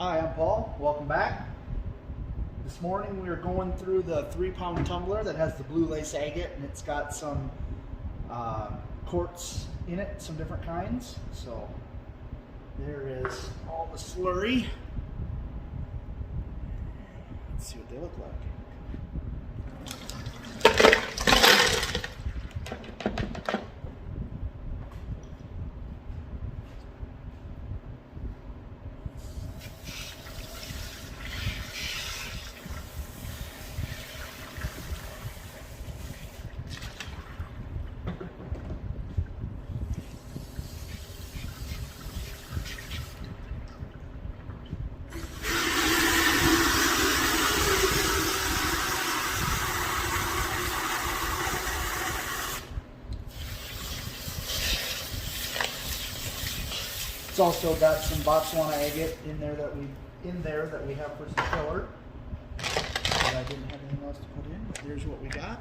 Hi, I'm Paul. Welcome back. This morning we are going through the 3-pound tumbler that has the blue lace agate, and it's got some quartz in it, some different kinds. So there is all the slurry. Let's see what they look like. It's also got some Botswana agate in there that we have for some filler. But I didn't have anything else to put in. But here's what we got.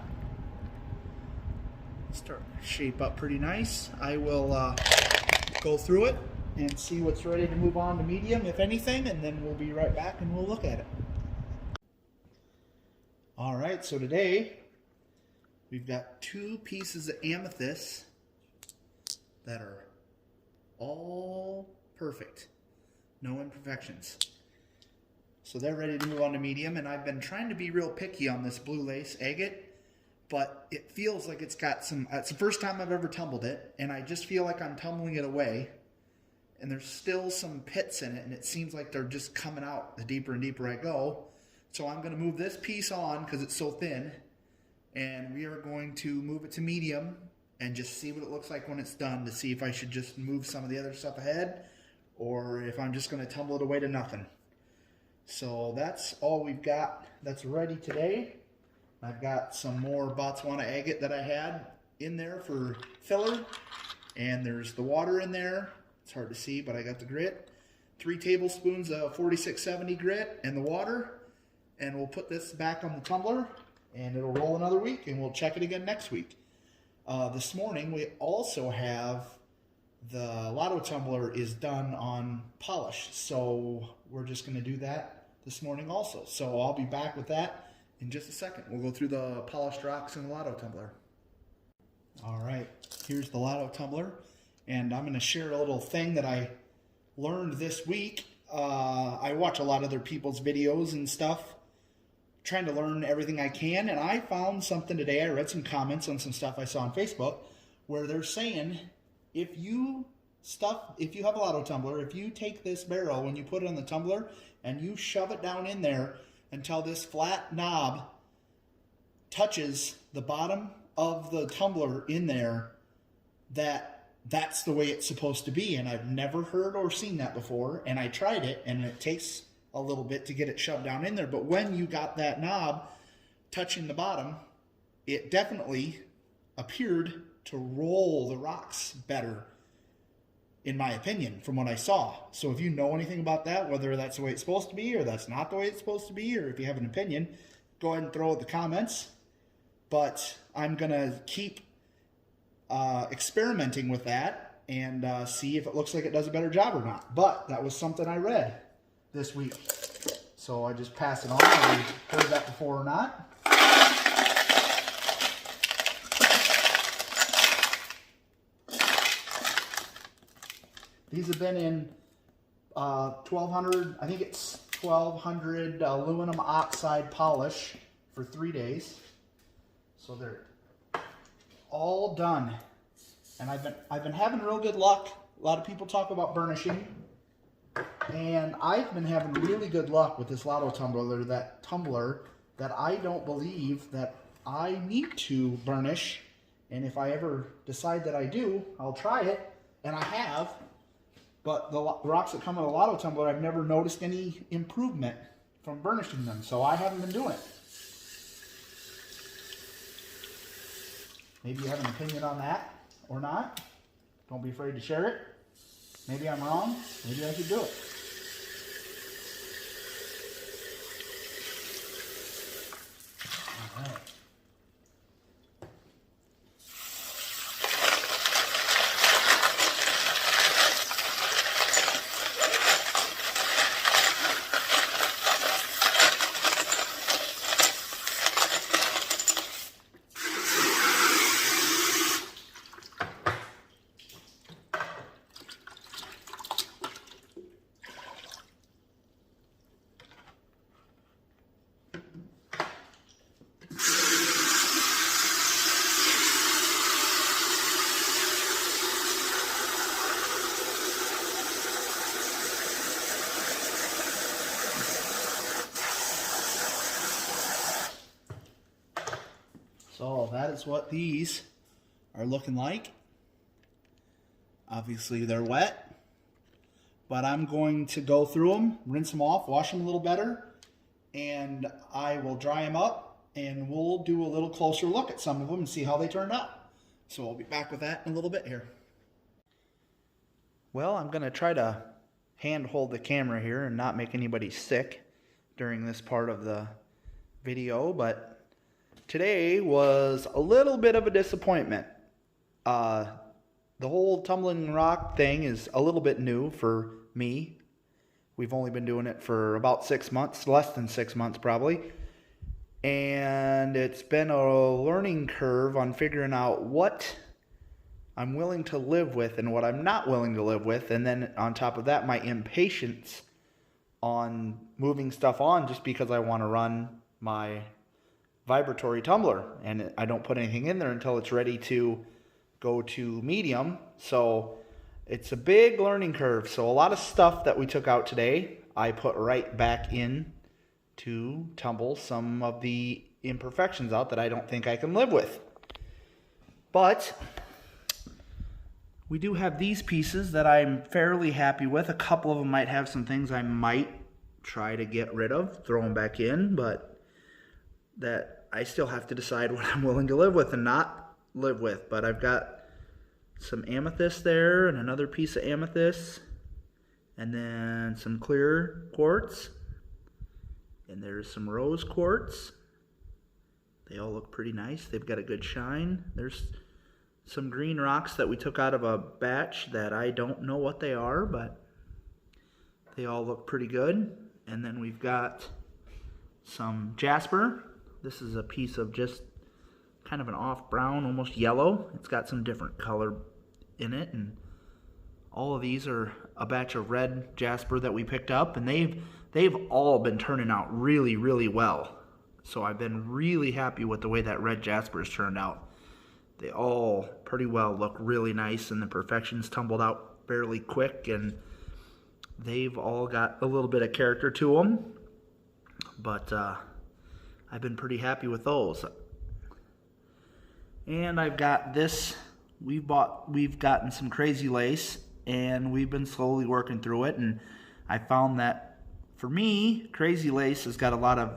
Starting to shape up pretty nice. I will go through it and see what's ready to move on to medium, if anything, and then we'll be right back and we'll look at it. All right, so today we've got 2 pieces of amethyst that are all perfect, no imperfections. So they're ready to move on to medium, and I've been trying to be real picky on this blue lace agate, but it feels like it's got some, it's the first time I've ever tumbled it, and I just feel like I'm tumbling it away, and there's still some pits in it, and it seems like they're just coming out the deeper and deeper I go. So I'm going to move this piece on because it's so thin, and we are going to move it to medium and just see what it looks like when it's done, to see if I should just move some of the other stuff ahead or if I'm just going to tumble it away to nothing. So that's all we've got that's ready today. I've got some more Botswana agate that I had in there for filler, and there's the water in there. It's hard to see, but I got the grit. 3 tablespoons of 4670 grit and the water, and we'll put this back on the tumbler and it'll roll another week, and we'll check it again next week. This morning we also have the lotto tumbler is done on polish, so we're just going to do that this morning also. So I'll be back with that in just a second. We'll go through the polished rocks in the lotto tumbler. All right, here's the lotto tumbler, and I'm going to share a little thing that I learned this week. I watch a lot of other people's videos and stuff, trying to learn everything I can, and I found something today. I read some comments on some stuff I saw on Facebook where they're saying if you have a lotto tumbler, if you take this barrel when you put it on the tumbler and you shove it down in there until this flat knob touches the bottom of the tumbler in there, that's the way it's supposed to be. And I've never heard or seen that before, and I tried it, and it takes a little bit to get it shoved down in there. But when you got that knob touching the bottom, it definitely appeared to roll the rocks better, in my opinion, from what I saw. So if you know anything about that, whether that's the way it's supposed to be or that's not the way it's supposed to be, or if you have an opinion, go ahead and throw it in the comments. But I'm going to keep experimenting with that and see if it looks like it does a better job or not. But that was something I read this week, so I just pass it on. Whether you've heard that before or not. These have been in 1200, I think it's 1200 aluminum oxide polish for 3 days. So they're all done, and I've been having real good luck. A lot of people talk about burnishing, and I've been having really good luck with this lotto tumbler that I don't believe that I need to burnish. And if I ever decide that I do, I'll try it, and I have. But the rocks that come in a lotto tumbler, I've never noticed any improvement from burnishing them, so I haven't been doing it. Maybe you have an opinion on that or not. Don't be afraid to share it. Maybe I'm wrong. Maybe I should do it. All right. So that is what these are looking like. Obviously they're wet, but I'm going to go through them, rinse them off, wash them a little better, and I will dry them up, and we'll do a little closer look at some of them and see how they turned out. So I'll be back with that in a little bit here. Well, I'm going to try to hand hold the camera here and not make anybody sick during this part of the video, but today was a little bit of a disappointment. The whole tumbling rock thing is a little bit new for me. We've only been doing it for about 6 months, less than 6 months probably. And it's been a learning curve on figuring out what I'm willing to live with and what I'm not willing to live with. And then on top of that, my impatience on moving stuff on just because I want to run my vibratory tumbler. And I don't put anything in there until it's ready to go to medium. So it's a big learning curve. So a lot of stuff that we took out today, I put right back in to tumble some of the imperfections out that I don't think I can live with. But we do have these pieces that I'm fairly happy with. A couple of them might have some things I might try to get rid of, throw them back in, but that I still have to decide what I'm willing to live with and not live with. But I've got some amethyst there and another piece of amethyst, and then some clear quartz, and there's some rose quartz. They all look pretty nice. They've got a good shine. There's some green rocks that we took out of a batch that I don't know what they are, but they all look pretty good. And then we've got some jasper. This is a piece of just kind of an off brown, almost yellow. It's got some different color in it, and all of these are a batch of red jasper that we picked up, and they've all been turning out really, really well. So I've been really happy with the way that red jasper has turned out. They all pretty well look really nice, and the perfections tumbled out fairly quick, and they've all got a little bit of character to them. But I've been pretty happy with those. And I've got this, we've gotten some crazy lace, and we've been slowly working through it, and I found that for me, crazy lace has got a lot of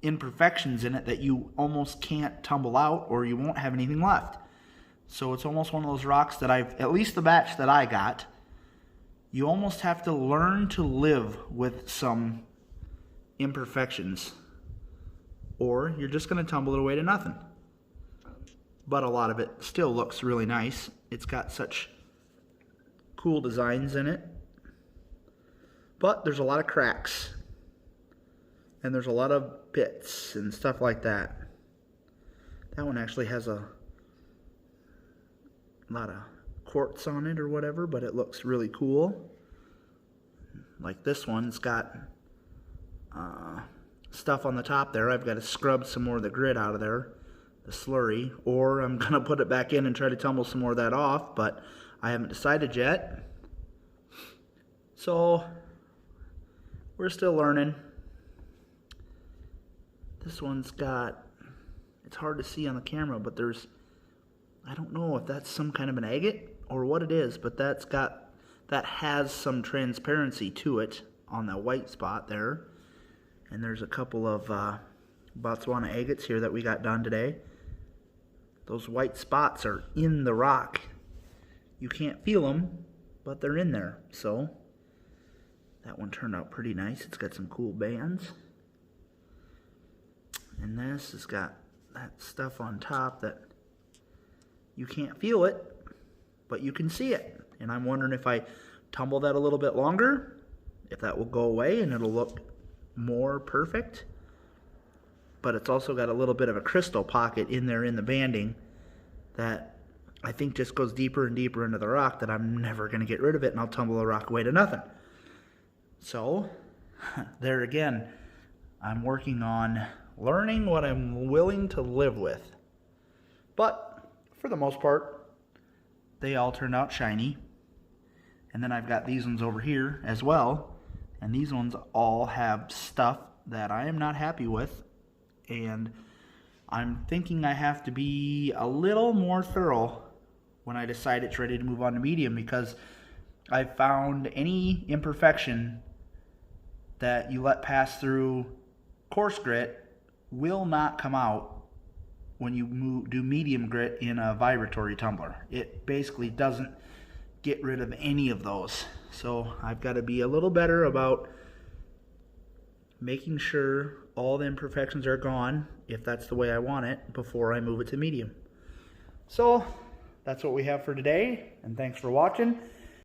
imperfections in it that you almost can't tumble out or you won't have anything left. So it's almost one of those rocks that at least the batch that I got, you almost have to learn to live with some imperfections, or you're just going to tumble it away to nothing. But a lot of it still looks really nice. It's got such cool designs in it. But there's a lot of cracks. And there's a lot of pits and stuff like that. That one actually has a lot of quartz on it or whatever, but it looks really cool. Like this one's got stuff on the top there. I've got to scrub some more of the grit out of there, the slurry, or I'm going to put it back in and try to tumble some more of that off, but I haven't decided yet. So we're still learning. This one's got, it's hard to see on the camera, but there's, I don't know if that's some kind of an agate or what it is, but that has some transparency to it on that white spot there. And there's a couple of Botswana agates here that we got done today. Those white spots are in the rock. You can't feel them, but they're in there. So that one turned out pretty nice. It's got some cool bands. And this has got that stuff on top that you can't feel it, but you can see it. And I'm wondering if I tumble that a little bit longer, if that will go away and it'll look more perfect. But it's also got a little bit of a crystal pocket in there in the banding that I think just goes deeper and deeper into the rock that I'm never going to get rid of it, and I'll tumble the rock away to nothing. So there again, I'm working on learning what I'm willing to live with. But for the most part, they all turned out shiny. And then I've got these ones over here as well. And these ones all have stuff that I am not happy with. And I'm thinking I have to be a little more thorough when I decide it's ready to move on to medium, because I've found any imperfection that you let pass through coarse grit will not come out when you do medium grit in a vibratory tumbler. It basically doesn't get rid of any of those. So I've got to be a little better about making sure all the imperfections are gone, if that's the way I want it, before I move it to medium. So that's what we have for today, and thanks for watching.